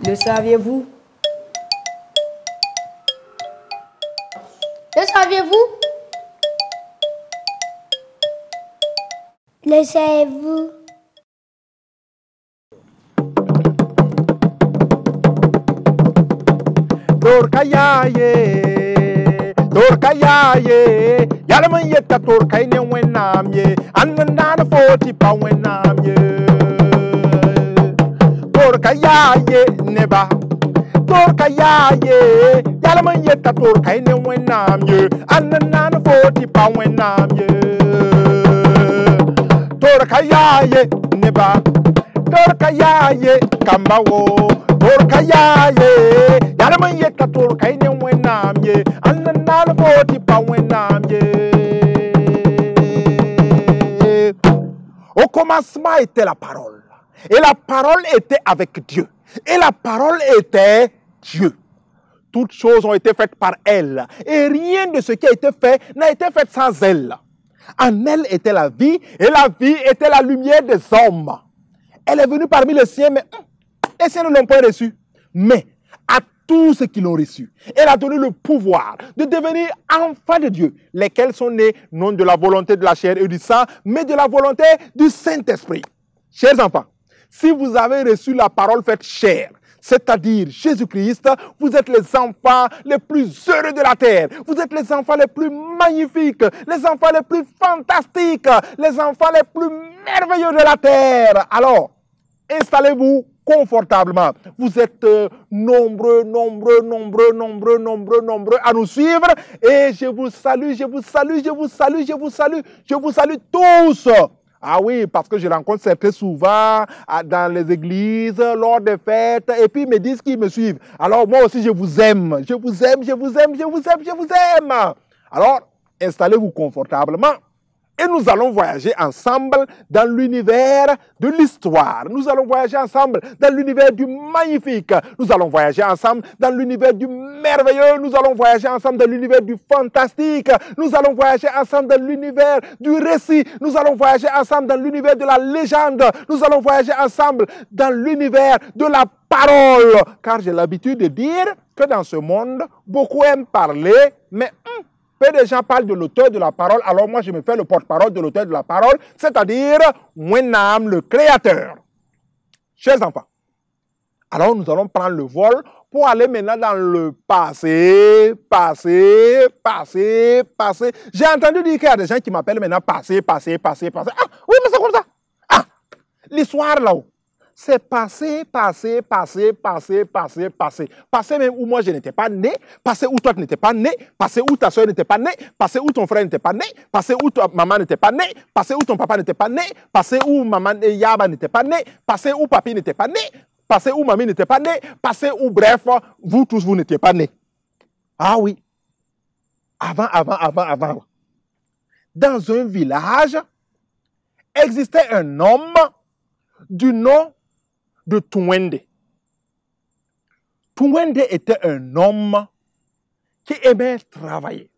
Le saviez-vous? Le saviez-vous? Le savez-vous? Torkayaye, yalaman yetta torkay ne wenam ye, annan foti pa wenam ye. Torkayaye neba, torkayaye, yalaman yetta torkay ne wenam ye, annan foti pa wenam ye. Torkayaye neba, torkayaye kambawo, torkayaye, yalaman yetta torkay ne wenam ye, annan foti pa wenam ye. Au commencement était la parole. Et la parole était avec Dieu. Et la parole était Dieu. Toutes choses ont été faites par elle. Et rien de ce qui a été fait n'a été fait sans elle. En elle était la vie. Et la vie était la lumière des hommes. Elle est venue parmi les siens, mais les siens ne l'ont pas reçue. Mais à tous ceux qui l'ont reçu, elle a donné le pouvoir de devenir enfants de Dieu, lesquels sont nés non de la volonté de la chair et du sang, mais de la volonté du Saint-Esprit. Chers enfants, si vous avez reçu la parole faite chair, c'est-à-dire Jésus-Christ, vous êtes les enfants les plus heureux de la terre. Vous êtes les enfants les plus magnifiques, les enfants les plus fantastiques, les enfants les plus merveilleux de la terre. Alors, installez-vous confortablement. Vous êtes nombreux à nous suivre. Et je vous salue tous. Ah oui, parce que je rencontre certains souvent dans les églises, lors des fêtes, et puis ils me disent qu'ils me suivent. Alors moi aussi, je vous aime. Alors, installez-vous confortablement. Et nous allons voyager ensemble dans l'univers de l'histoire. Nous allons voyager ensemble dans l'univers du magnifique. Nous allons voyager ensemble dans l'univers du merveilleux. Nous allons voyager ensemble dans l'univers du fantastique. Nous allons voyager ensemble dans l'univers du récit. Nous allons voyager ensemble dans l'univers de la légende. Nous allons voyager ensemble dans l'univers de la parole. Car j'ai l'habitude de dire que dans ce monde, beaucoup aiment parler, mais peu de gens parlent de l'auteur de la parole, alors moi je me fais le porte-parole de l'auteur de la parole, c'est-à-dire Wenam, le créateur. Chers enfants, alors nous allons prendre le vol pour aller maintenant dans le passé. J'ai entendu dire qu'il y a des gens qui m'appellent maintenant passé. Ah oui, mais c'est comme ça. Ah, l'histoire là-haut. C'est passé. Passé même où moi je n'étais pas né, passé où toi tu n'étais pas né, passé où ta soeur n'était pas née, passé où ton frère n'était pas né, passé où ta maman n'était pas née, passé où ton papa n'était pas né, passé où maman et Yaba n'était pas né, passé où papi n'était pas né, passé où mamie n'était pas né, passé où bref, vous tous vous n'étiez pas nés. Ah oui. Avant. Dans un village, existait un homme du nom de Tuwende. Tuwende était un homme qui aimait travailler.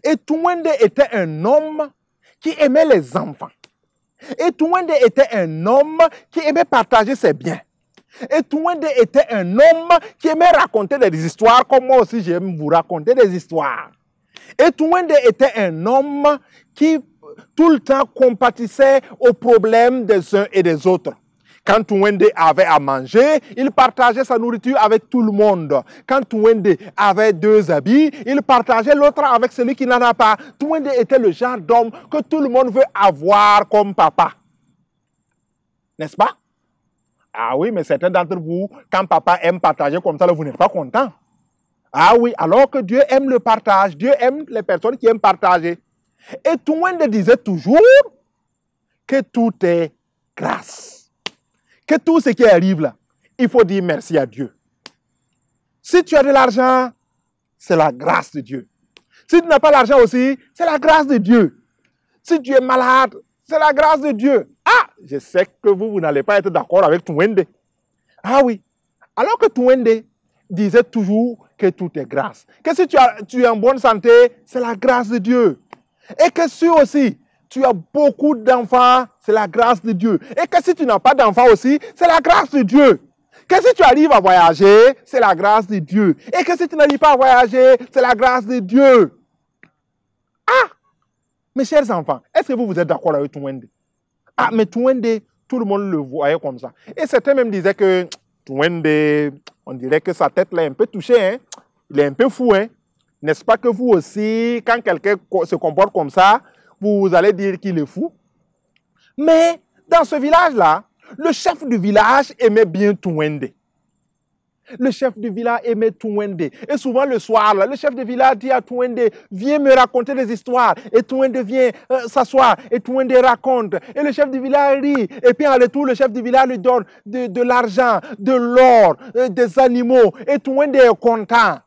Et Tuwende était un homme qui aimait les enfants. Et Tuwende était un homme qui aimait partager ses biens. Et Tuwende était un homme qui aimait raconter des histoires, comme moi aussi j'aime vous raconter des histoires. Et Tuwende était un homme qui tout le temps compatissait aux problèmes des uns et des autres. Quand Tuwende avait à manger, il partageait sa nourriture avec tout le monde. Quand Tuwende avait 2 habits, il partageait l'autre avec celui qui n'en a pas. Tuwende était le genre d'homme que tout le monde veut avoir comme papa. N'est-ce pas? Ah oui, mais certains d'entre vous, quand papa aime partager comme ça, vous n'êtes pas content. Ah oui, alors que Dieu aime le partage. Dieu aime les personnes qui aiment partager. Et Tuwende disait toujours que tout est grâce. Que tout ce qui arrive là, il faut dire merci à Dieu. Si tu as de l'argent, c'est la grâce de Dieu. Si tu n'as pas l'argent aussi, c'est la grâce de Dieu. Si tu es malade, c'est la grâce de Dieu. Ah, je sais que vous n'allez pas être d'accord avec Tuwende. Ah oui. Alors que Tuwende disait toujours que tout est grâce. Que si tu es en bonne santé, c'est la grâce de Dieu. Et que si aussi tu as beaucoup d'enfants, c'est la grâce de Dieu. Et que si tu n'as pas d'enfants aussi, c'est la grâce de Dieu. Que si tu arrives à voyager, c'est la grâce de Dieu. Et que si tu n'arrives pas à voyager, c'est la grâce de Dieu. Ah! Mes chers enfants, est-ce que vous êtes d'accord avec Touende? Ah, mais Touende, tout le monde le voyait comme ça. Et certains même disaient que Touende, on dirait que sa tête là est un peu touchée, hein? Il est un peu fou, hein? N'est-ce pas que vous aussi, quand quelqu'un se comporte comme ça, vous allez dire qu'il est fou? Mais dans ce village-là, le chef du village aimait bien Touende. Le chef du village aimait Touende. Et souvent le soir, là, le chef du village dit à Touende, viens me raconter des histoires. Et Touende vient s'asseoir. Et Touende raconte. Et le chef du village rit. Et puis en retour, le chef du village lui donne de l'argent, de l'or, des animaux. Et Touende est content.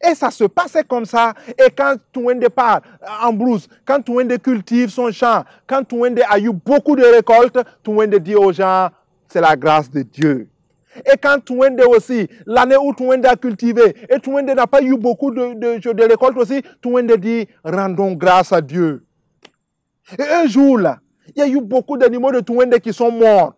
Et ça se passait comme ça. Et quand Touende part en brousse, quand Touende cultive son champ, quand Touende a eu beaucoup de récoltes, Touende dit aux gens, c'est la grâce de Dieu. Et quand Touende aussi, l'année où Touende a cultivé, et Touende n'a pas eu beaucoup de récoltes aussi, Touende dit, rendons grâce à Dieu. Et un jour là, il y a eu beaucoup d'animaux de Touende qui sont morts.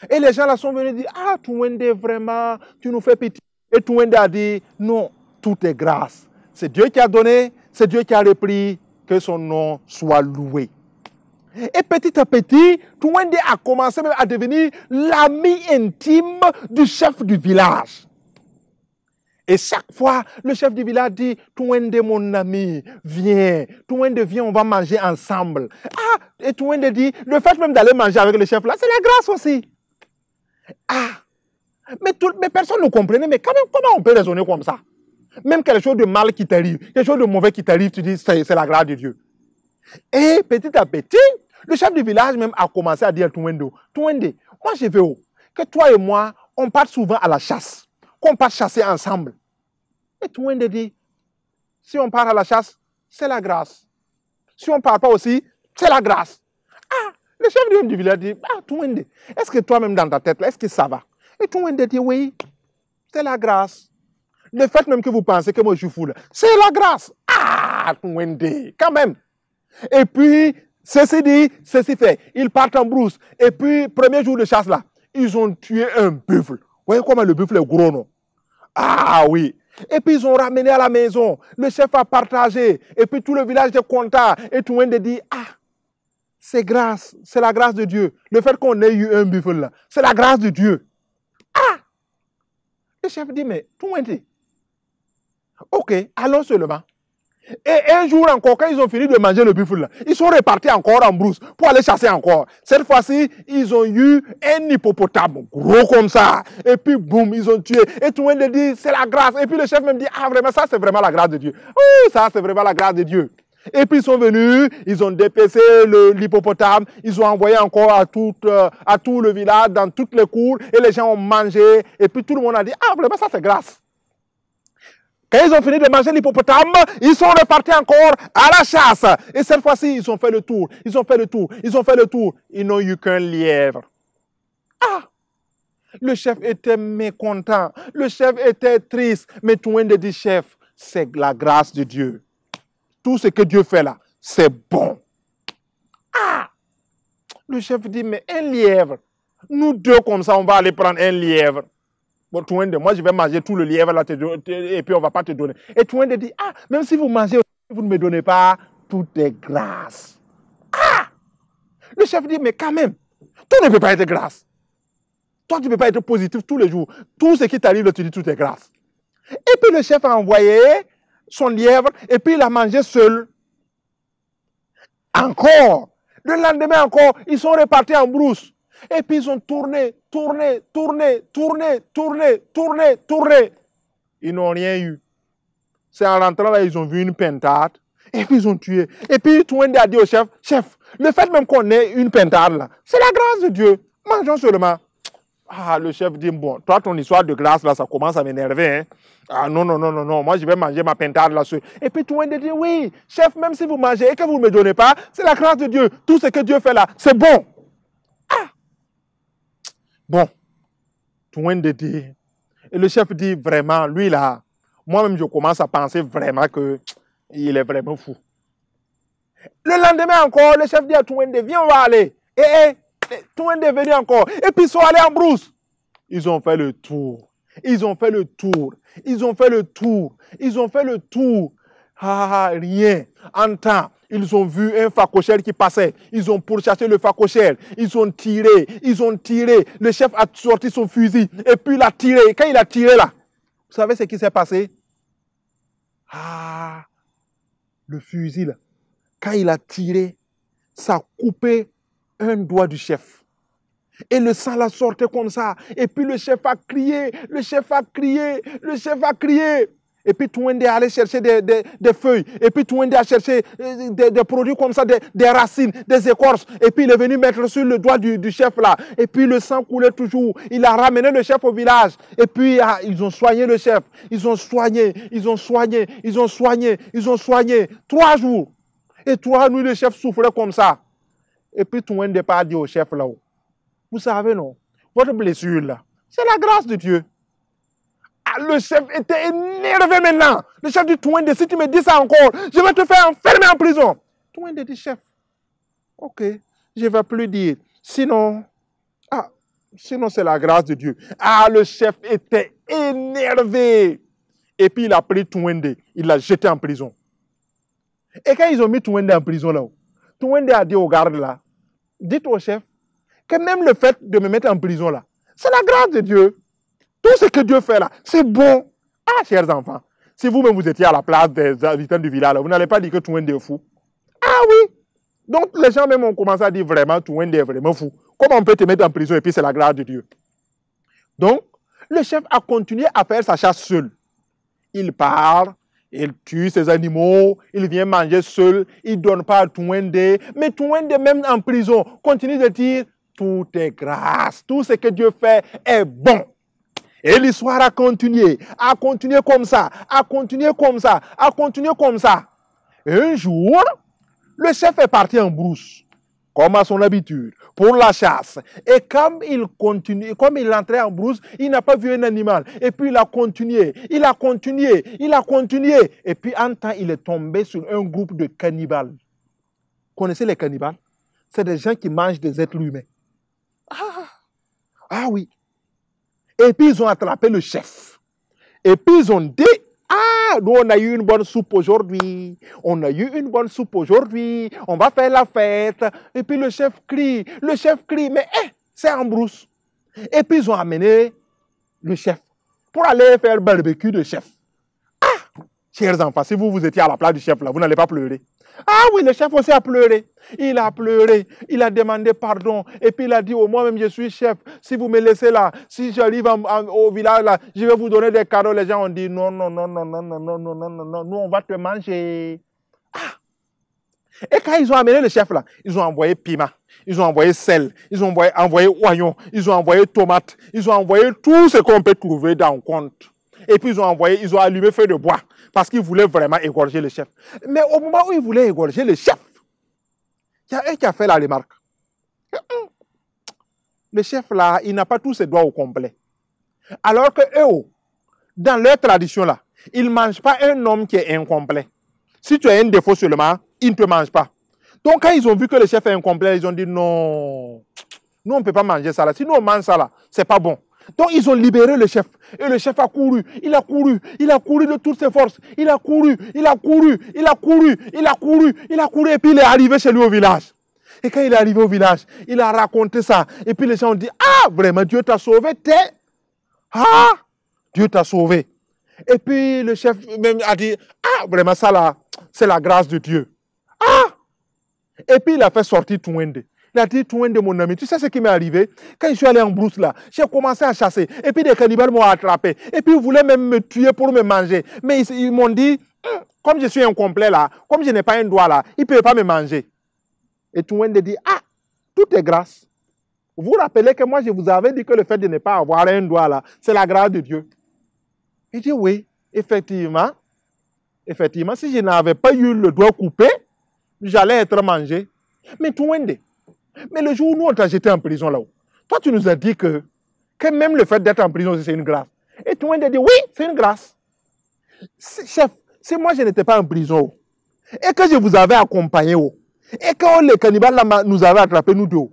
Et les gens là sont venus dire, ah Touende vraiment, tu nous fais pitié. Et Touende a dit, non, tout est grâce. C'est Dieu qui a donné, c'est Dieu qui a repris, que son nom soit loué. Et petit à petit, Touende a commencé même à devenir l'ami intime du chef du village. Et chaque fois, le chef du village dit, Touende mon ami, viens. Touende viens, on va manger ensemble. Ah, et Touende dit, le fait même d'aller manger avec le chef là, c'est la grâce aussi. Ah, mais personne ne comprenait, mais quand même, comment on peut raisonner comme ça? Même quelque chose de mal qui t'arrive, quelque chose de mauvais qui t'arrive, tu dis, c'est la grâce de Dieu. Et petit à petit, le chef du village même a commencé à dire à Touende, Touende, moi je veux que toi et moi, on parte souvent à la chasse, qu'on parte chasser ensemble. Et Touende dit, si on part à la chasse, c'est la grâce. Si on ne part pas aussi, c'est la grâce. Ah, le chef du village dit, ah Touende, est-ce que toi-même dans ta tête, est-ce que ça va? Et Touende dit, oui, c'est la grâce. Le fait même que vous pensez que moi je suis fou, c'est la grâce. Ah, Touende, quand même. Et puis, ceci dit, ceci fait. Ils partent en brousse. Et puis, premier jour de chasse là, ils ont tué un buffle. Vous voyez comment le buffle est gros, non? Ah oui. Et puis, ils ont ramené à la maison. Le chef a partagé. Et puis, tout le village est content. Et tout le monde dit, ah, c'est grâce. C'est la grâce de Dieu. Le fait qu'on ait eu un buffle là, c'est la grâce de Dieu. Ah! Le chef dit, mais tout le monde dit, ok, allons seulement. Et un jour encore, quand ils ont fini de manger le buffle, là, ils sont repartis encore en brousse pour aller chasser encore. Cette fois-ci, ils ont eu un hippopotame gros comme ça. Et puis, boum, ils ont tué. Et tout le monde dit, c'est la grâce. Et puis le chef même dit, ah vraiment, ça c'est vraiment la grâce de Dieu. Oh, ça c'est vraiment la grâce de Dieu. Et puis ils sont venus, ils ont dépecé l'hippopotame, ils ont envoyé encore à tout le village, dans toutes les cours, et les gens ont mangé. Et puis tout le monde a dit, ah vraiment, ça c'est grâce. Quand ils ont fini de manger l'hippopotame, ils sont repartis encore à la chasse. Et cette fois-ci, ils ont fait le tour. Ils ont fait le tour. Ils ont fait le tour. Ils n'ont eu qu'un lièvre. Ah! Le chef était mécontent. Le chef était triste. Mais Touende dit, chef, c'est la grâce de Dieu. Tout ce que Dieu fait là, c'est bon. Ah! Le chef dit, mais un lièvre. Nous deux comme ça, on va aller prendre un lièvre. Bon, Touende, moi je vais manger tout le lièvre là, et puis on ne va pas te donner. Et Touende dit, ah, même si vous mangez, vous ne me donnez pas, tout est grâce. Ah! Le chef dit, mais quand même, tout ne peut pas être grâce. Toi, tu ne peux pas être positif tous les jours. Tout ce qui t'arrive, tu dis tout est grâce. Et puis le chef a envoyé son lièvre, et puis il a mangé seul. Encore. Le lendemain encore, ils sont repartis en brousse. Et puis ils ont tourné. Ils n'ont rien eu. C'est en rentrant là, ils ont vu une pintade. Et puis ils ont tué. Et puis Touende a dit au chef, chef, le fait même qu'on ait une pintade là, c'est la grâce de Dieu. Mangeons seulement. Ah, le chef dit, bon, toi ton histoire de grâce là, ça commence à m'énerver. Hein? Ah non, moi je vais manger ma pintade là seul. Et puis Touende dit, oui, chef, même si vous mangez et que vous ne me donnez pas, c'est la grâce de Dieu. Tout ce que Dieu fait là, c'est bon. Ah! Bon, Touende dit, et le chef dit vraiment, lui là, moi-même je commence à penser vraiment qu'il est vraiment fou. Le lendemain encore, le chef dit à Touende, viens, on va aller. Et Touende est venu encore. Et puis ils sont allés en brousse. Ils ont fait le tour. Ils ont fait le tour. Ils ont fait le tour. Ils ont fait le tour. Ah, rien. En temps, ils ont vu un facochère qui passait. Ils ont pourchassé le facochère. Ils ont tiré. Ils ont tiré. Le chef a sorti son fusil. Et puis il a tiré. Et quand il a tiré là, vous savez ce qui s'est passé? Ah, le fusil là. Quand il a tiré, ça a coupé un doigt du chef. Et le sang la sortait comme ça. Et puis le chef a crié, le chef a crié, le chef a crié. Et puis Touende est allé chercher des feuilles. Et puis Touende a cherché des produits comme ça, des racines, des écorces. Et puis il est venu mettre sur le doigt du chef là. Et puis le sang coulait toujours. Il a ramené le chef au village. Et puis ils ont soigné le chef. Ils ont soigné, ils ont soigné, ils ont soigné, ils ont soigné. 3 jours. Et 3 nuits, le chef souffrait comme ça. Et puis Touende n'est pas dit au chef là-haut. Vous savez, non, votre blessure là, c'est la grâce de Dieu. Ah, le chef était énervé maintenant. Le chef dit, Touende, si tu me dis ça encore, je vais te faire enfermer en prison. Touende dit, chef, ok, je ne vais plus dire. Sinon c'est la grâce de Dieu. Ah, le chef était énervé. Et puis il a pris Touende, il l'a jeté en prison. Et quand ils ont mis Touende en prison là, Touende a dit aux gardes là, dites au chef, que même le fait de me mettre en prison là, c'est la grâce de Dieu. Tout ce que Dieu fait là, c'est bon. Ah, chers enfants, si vous-même vous étiez à la place des habitants du village, là, vous n'allez pas dire que Touende est fou. Ah oui. Donc les gens même ont commencé à dire vraiment, Touende est vraiment fou. Comment on peut te mettre en prison et puis c'est la grâce de Dieu? Donc, le chef a continué à faire sa chasse seul. Il part, il tue ses animaux, il vient manger seul, il ne donne pas à Touende. Mais Touende, même en prison, continue de dire, tout est grâce, tout ce que Dieu fait est bon. Et l'histoire a continué comme ça, a continué comme ça, a continué comme ça. Et un jour, le chef est parti en brousse, comme à son habitude, pour la chasse. Et comme il entrait en brousse, il n'a pas vu un animal. Et puis il a continué, il a continué, il a continué. Et puis en temps, il est tombé sur un groupe de cannibales. Vous connaissez les cannibales? C'est des gens qui mangent des êtres humains. Ah oui. Et puis ils ont attrapé le chef. Et puis ils ont dit, ah, nous on a eu une bonne soupe aujourd'hui. On a eu une bonne soupe aujourd'hui. On va faire la fête. Et puis le chef crie, mais c'est en brousse. Et puis ils ont amené le chef pour aller faire barbecue de chef. Ah, chers enfants, si vous étiez à la place du chef là, vous n'allez pas pleurer. Ah oui, le chef aussi a pleuré. Il a pleuré, il a demandé pardon. Et puis il a dit, oh, moi-même je suis chef. Si vous me laissez là, si j'arrive au village là, je vais vous donner des cadeaux. Les gens ont dit, non, non, non, non, non, non, non, non, non, non, non, nous on va te manger. Ah. Et quand ils ont amené le chef là, ils ont envoyé piment, ils ont envoyé sel, ils ont envoyé oignon, ils ont envoyé tomate, ils ont envoyé tout ce qu'on peut trouver dans le compte. Et puis ils ont allumé feu de bois parce qu'ils voulaient vraiment égorger le chef. Mais au moment où ils voulaient égorger le chef, il y a un qui a fait la remarque. Le chef là, il n'a pas tous ses doigts au complet. Alors que eux, dans leur tradition là, ils ne mangent pas un homme qui est incomplet. Si tu as un défaut seulement, ils ne te mangent pas. Donc quand ils ont vu que le chef est incomplet, ils ont dit non, nous on ne peut pas manger ça là. Si nous on mange ça là, c'est pas bon. Donc ils ont libéré le chef. Et le chef a couru, il a couru de toutes ses forces. Il a couru, et puis il est arrivé chez lui au village. Et quand il est arrivé au village, il a raconté ça. Et puis les gens ont dit, ah vraiment Dieu t'a sauvé, Dieu t'a sauvé. Et puis le chef même a dit, ah vraiment ça là, c'est la grâce de Dieu. Et puis il a fait sortir Touende. Il a dit, Touende, mon ami, tu sais ce qui m'est arrivé? Quand je suis allé en brousse là, j'ai commencé à chasser. Et puis des cannibales m'ont attrapé. Et puis ils voulaient même me tuer pour me manger. Mais ils m'ont dit, comme je suis incomplet là, comme je n'ai pas un doigt là, ils ne peuvent pas me manger. Et Touende dit, ah, tout est grâce. Vous vous rappelez que moi je vous avais dit que le fait de ne pas avoir un doigt là, c'est la grâce de Dieu. Il dit, oui, effectivement, si je n'avais pas eu le doigt coupé, j'allais être mangé. Mais Touende, mais le jour où nous on t'a jeté en prison là-haut, toi tu nous as dit que même le fait d'être en prison c'est une grâce. Et Touende dit oui, c'est une grâce. Chef, si moi je n'étais pas en prison et que je vous avais accompagné et que les cannibales là, nous avaient attrapés nous deux,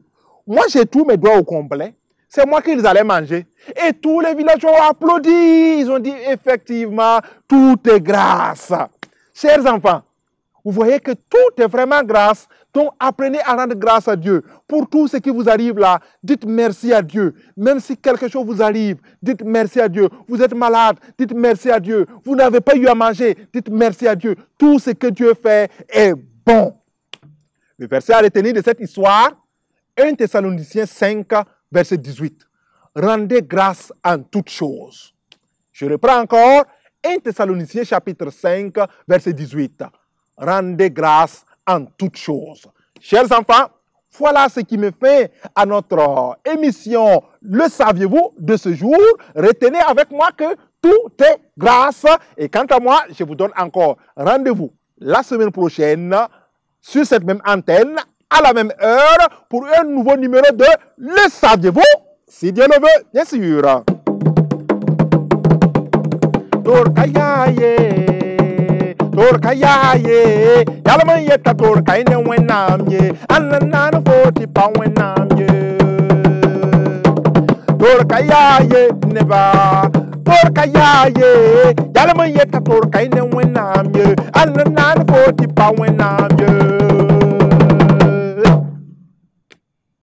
moi j'ai tous mes doigts au complet. c'est moi qu'ils allaient manger. Et tous les villageois ont applaudi. Ils ont dit, effectivement, tout est grâce. Chers enfants, vous voyez que tout est vraiment grâce. Donc, apprenez à rendre grâce à Dieu. Pour tout ce qui vous arrive là, dites merci à Dieu. Même si quelque chose vous arrive, dites merci à Dieu. Vous êtes malade, dites merci à Dieu. Vous n'avez pas eu à manger, dites merci à Dieu. Tout ce que Dieu fait est bon. Le verset à retenir de cette histoire, 1 Thessaloniciens 5, verset 18. Rendez grâce en toutes choses. Je reprends encore 1 Thessaloniciens chapitre 5, verset 18. Rendez grâce en toutes choses. Chers enfants, voilà ce qui me fait à notre émission Le saviez-vous de ce jour. Retenez avec moi que tout est grâce. Et quant à moi, je vous donne encore rendez-vous la semaine prochaine sur cette même antenne, à la même heure, pour un nouveau numéro de Le saviez-vous, si Dieu le veut, bien sûr. Torkayaye, yalaman yeta torkayne wenamye, ananana foti pa wenamye. Torkayaye neba, torkayaye, yalaman yeta torkayne wenamye, ananana foti pa wenamye.